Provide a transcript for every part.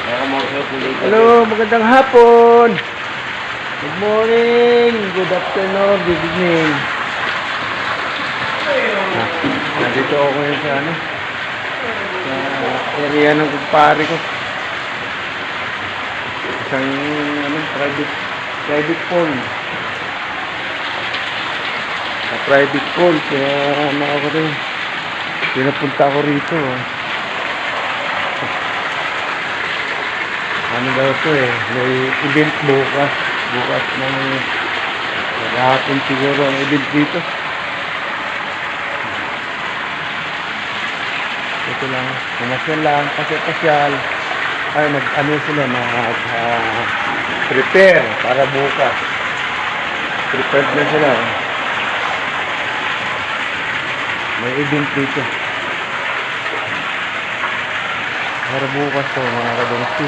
Hello, magandang hapon. Good morning, good afternoon, good evening. Nandito ako ngayon sa sa area ng kumpare ko. Isang private pool. Sa private pool, kaya ako rin. Pinapunta ako rito. Ano daw ito may event bukas ng maghapon siguro ang event dito. Ito lang, pumasyal lang, pasyal. Ay, sila, prepare para bukas. Prepared na sila. May event dito. Para bukas to, mga kadungsi.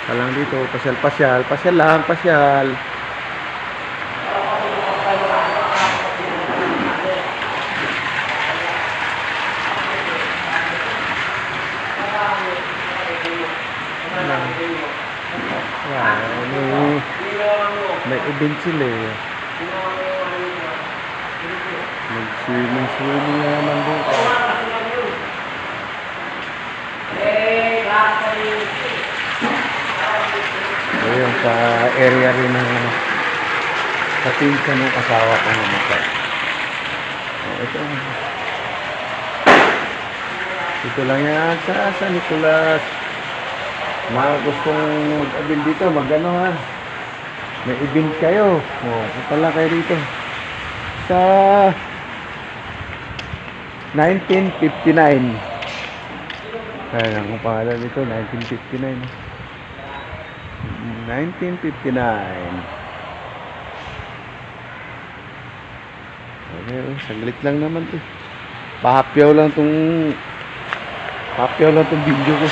Palang dito, pasyal lang. May event sila Mag-swimming naman dito. Ayun, sa area rin ng sa pinsa ng asawa ko namatay. Ito lang yan sa San Nicolas. Mga gustong mag-event dito, may event kayo. Punta lang kayo dito sa 1959. Kaya ang pangalan nito, 1959. 1959. Okay, saglit lang naman to. Pahapyaw lang tong video ko.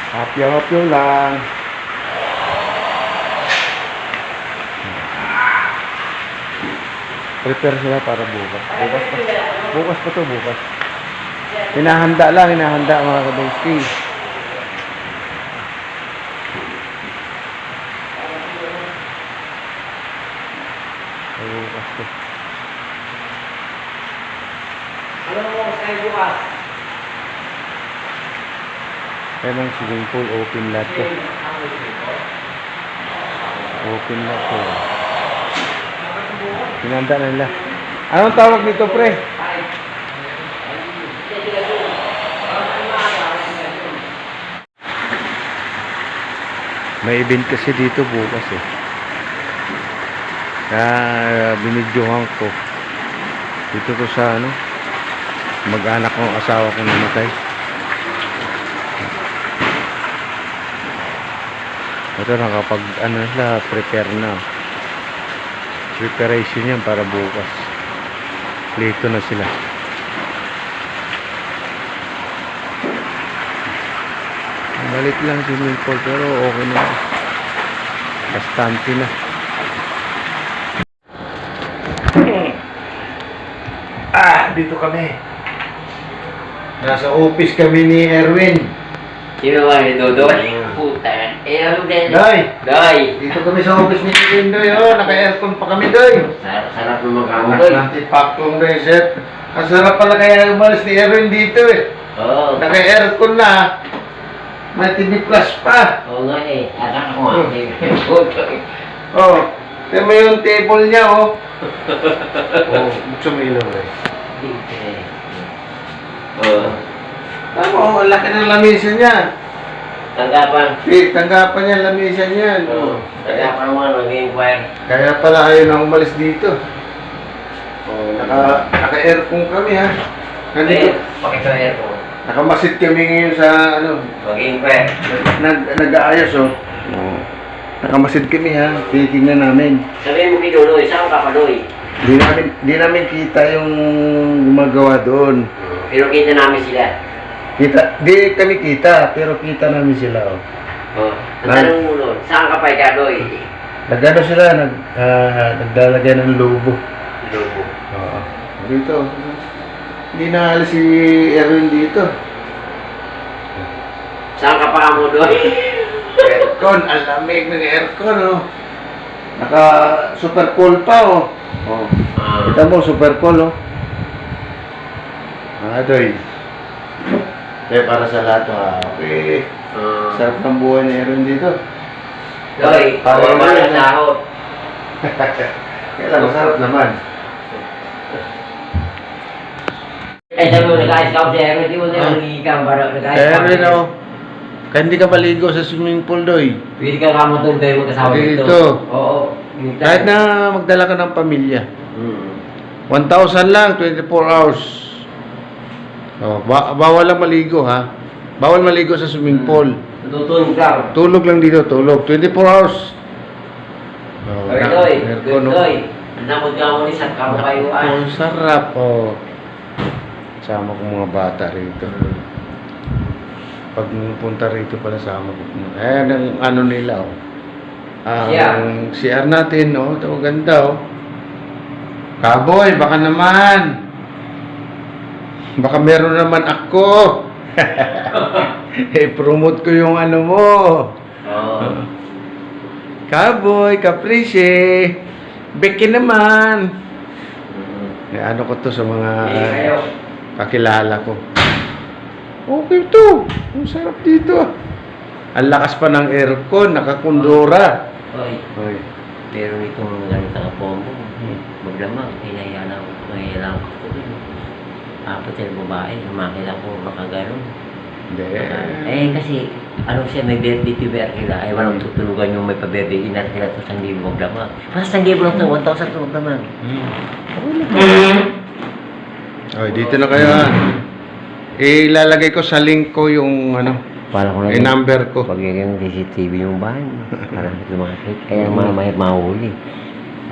Hapyaw lang. Prepare sila para bukas. Bukas. Hinahanda mga kadungski. Bukas to. Ano mo kayo bukas? Kaya ng swimming pool, open lot to. Open lot to. Hinanda na nila. Anong tawag nito, pre? May event kasi dito bukas Kaya binidyohan ko. Dito ko sa mag-anak ng asawa ko namatay. Ito nakapag prepare na. Preparation yan para bukas. Lito na sila. Malit lang swimming pool pero okay na. Bastante na. Dito kami. Nasa office kami ni Erwin. Sino ba ni Dodoy? Puta yan. Ano din? Doy! Dito kami sa office ni Erwin, Doy. Naka-aircon pa kami, Doy. Sarap ng mag-amo, Doy. Nati-paktong, Doy, sir. Ang sarap pala kaya umalis ni Erwin dito, Oo. Naka-aircon na. May TV Plus pa. Oo nga Asan ako Tignan mo yung table niya, buksan mo ilaw, Tama, ang laki ng lamisa niya. Tanggapan. Tanggapan niya, lamisa niya. Tanggapan mo, mag-inquire. Kaya pala ayaw na umalis dito. Naka-aircon kami, Nandito. Pakita aircon. Nakamasid kami ngayon sa Mag-inquire. Nag-aayos, Nakamasid kami, titingnan namin. Sabihin mo kay Dodoy, saan ka pa, Doy? Di namin kita yung gumagawa doon. Pero kita namin sila. Di kami kita, pero kita namin sila. Ang tanong mo nun, saan ka pa ikadoy? Nagano sila, naglalagay ng lobo. Lobo. Dito. Hindi na alis si Erwin dito. Saan ka pa mo doon? Aircon, ang lamig ng aircon, oh. Naka super cool pa, oh. Oh. Kita mo, super cool, oh. Doy. Para sa lahat, okay. Sarap ng buhay ni Erwin dito. Doy, Para para na na sahod. Kaya lang, masarap naman. Sabi mo, nag-ayos ka ako sa Erwin, di mo na nangigikang para nag-ayos ka. Erwin, oh. Kaya hindi ka maligo sa swimming pool, Doy. Pwede ka kamo doon tayo magkasama dito. Dito. Oo. Kahit na magdala ka ng pamilya. 1,000 lang, 24 hours. Oh, bawal lang maligo, ha? Bawal maligo sa swimming pool. Natutulog ka. Tulog lang dito, tulog. 24 hours. Oh, Oy, Doy. aircon, oh. Doy. Namod ka mo ni San Kamo kayo Oh, sarap, oh. Sama ko mga bata rito. Pag punta rito pala sama ko. Ayan ang ano nila, oh. Ang CR natin, oh. Ito, ganda, oh. Kaboy, baka naman. Baka meron naman ako. Promote ko yung ano mo. Kaboy, Caprice. Becky naman. Ano ko to sa mga kakilala ko. Okay to. Ang sarap dito. Ang lakas pa ng aircon, nakakundura. Oy. Pero itong ganito na pombo, maglamang, hinayala ko rin. Apat yung babae, makila ko baka gano'n. Hindi. Kasi, ano siya, may birthday to birthday ay walang tutulugan yung may pa-birthday, inat nila to 1,000 maglamang. Mas 1,000 lang to, 1,000 to maglamang. Okay, dito na kayo, ha. Ilalagay ko sa link ko yung ano, Para ko number ko. Pag yung CCTV yung bahay, para lumakit. Kaya may mahuli.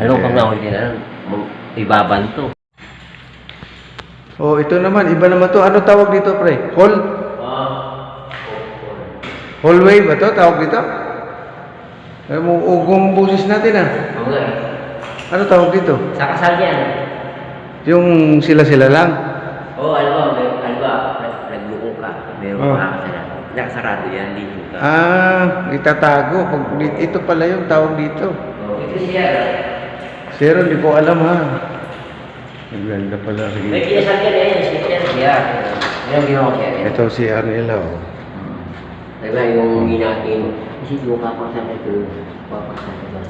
Alam mo, pag nahuli na, ibabanto. Oh, ito naman, iba naman to. Ano tawag dito, pre? Hall? Hallway ba to? Tawag dito? Ay mo, ugong busis natin, ah. Okay. Ano tawag dito? Sa kasal yan. Yung sila-sila lang. Oo, nagluko ka. Meron ka kasal. Nakasarado yan, dito ka. Itatago. Ito pala yung tawag dito. Ito siya. Sir, hindi ko alam, ha. Naganda pala rin. May kinasal ka na yan, siya. Yan ginawa siya. Ito si Arnela, oh. Diba yung ginagawa kasi yung kapasal ito,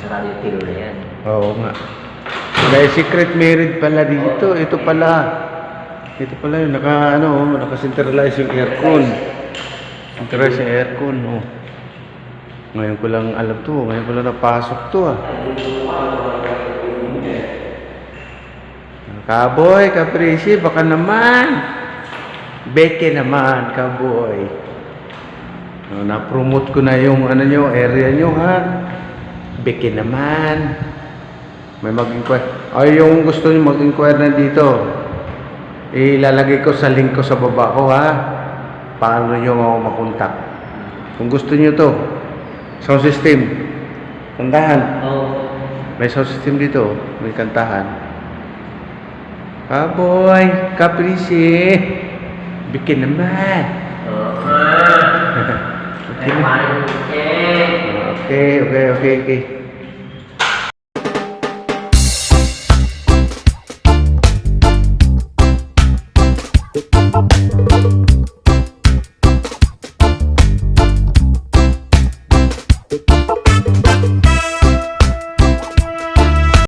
sarado yung tiro na yan. Oo nga. May secret married pala dito. Ito pala. Ito pala yung naka-centralize yung aircon. Centralize yung aircon, oh. Ngayon ko lang alam to. Ngayon ko lang napasok to, ah. Kaboy, Caprice, baka naman. Beke naman, kaboy. Na-promote ko na yung nyo, area nyo, ha. Beke naman. May mag-inquire. Ay, yung gusto nyo mag-inquire na dito, ilalagay ko sa link ko sa baba ko, ha. Paano nyo ako makontak. Kung gusto nyo to, sound system, kantahan. May sound system dito, may kantahan. Kaboy, Caprice, Beke naman. Okay.